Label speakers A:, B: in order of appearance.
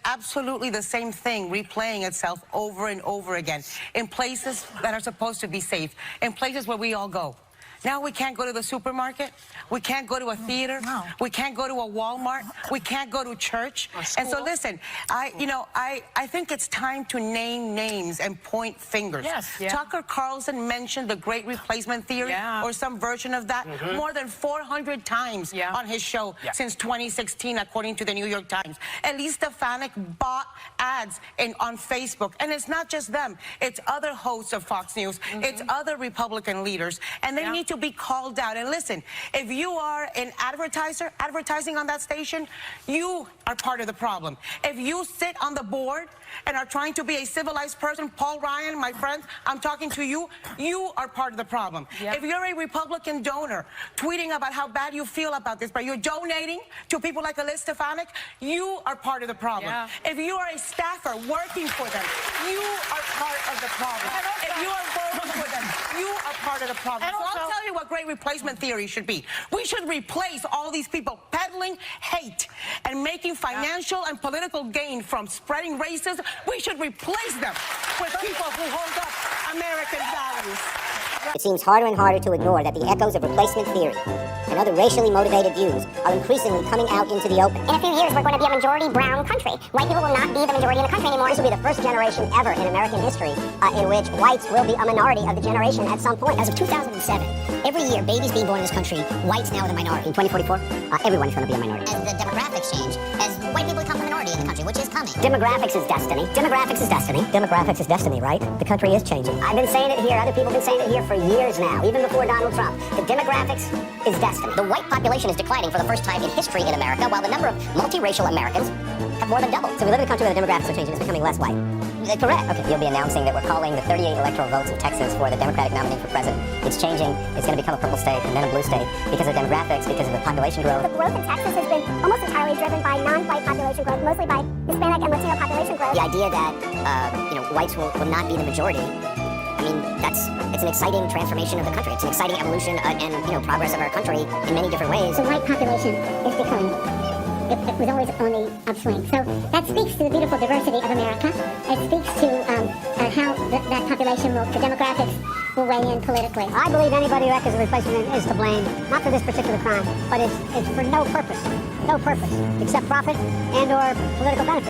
A: Absolutely the same thing replaying itself over and over again in places that are supposed to be safe, in places where we all go. Now we can't go to the supermarket. We can't go to a theater. No. We can't go to a Walmart. We can't go to church. And so listen, I think it's time to name names and point fingers.
B: Yes. Yeah.
A: Tucker Carlson mentioned the great replacement theory or some version of that more than 400 times on his show since 2016, according to the New York Times. At least Stefanik bought ads on Facebook. And it's not just them. It's other hosts of Fox News. It's other Republican leaders. And they need to be called out. And listen, if you are an advertising on that station, you are part of the problem. If you sit on the board and are trying to be a civilized person, Paul Ryan, my friend, I'm talking to you, you are part of the problem. If you're a Republican donor tweeting about how bad you feel about this, but you're donating to people like Elise Stefanik, you are part of the problem. If you are a staffer working for them, you are part of the problem. If you are voting for them, you are part of the problem. So I'll tell you what great replacement theory should be. We should replace all these people peddling hate and making financial and political gain from spreading racism. We should replace them with people who hold up American values.
C: It seems harder and harder to ignore that the echoes of replacement theory and other racially motivated views are increasingly coming out into the open.
D: In a few years, we're going to be a majority brown country. White people will not be the majority in the country anymore.
C: This will be the first generation ever in American history in which whites will be a minority of the generation at some point.
D: As of 2007, every year, babies being born in this country, whites now are the minority.
C: In 2044, everyone is going to be a minority.
D: As the demographics change, as white people become the minority in the country, which is coming.
C: Demographics is destiny. Demographics is destiny. Demographics is destiny, right? The country is changing. I've been saying it here. Other people have been saying it here for years now, even before Donald Trump. The demographics is destiny.
D: The white population is declining for the first time in history in America, while the number of multiracial Americans have more than doubled.
C: So we live in a country where the demographics are changing. It's becoming less white.
D: Correct.
C: Okay, you'll be announcing that we're calling the 38 electoral votes of Texas for the Democratic nominee for president. It's changing. It's going to become a purple state and then a blue state because of demographics, because of the population growth.
E: The growth in Texas has been almost entirely driven by non-white population growth, mostly by Hispanic and Latino population growth.
D: The idea that whites will not be the majority, I mean, it's an exciting transformation of the country. It's an exciting evolution and progress of our country in many different ways.
E: The white population is becoming. It was always on the upswing. So that speaks to the beautiful diversity of America. It speaks to how that population the demographics will weigh in politically.
C: I believe anybody who echoes a replacement is to blame, not for this particular crime, but it's for no purpose, except profit and or political benefit.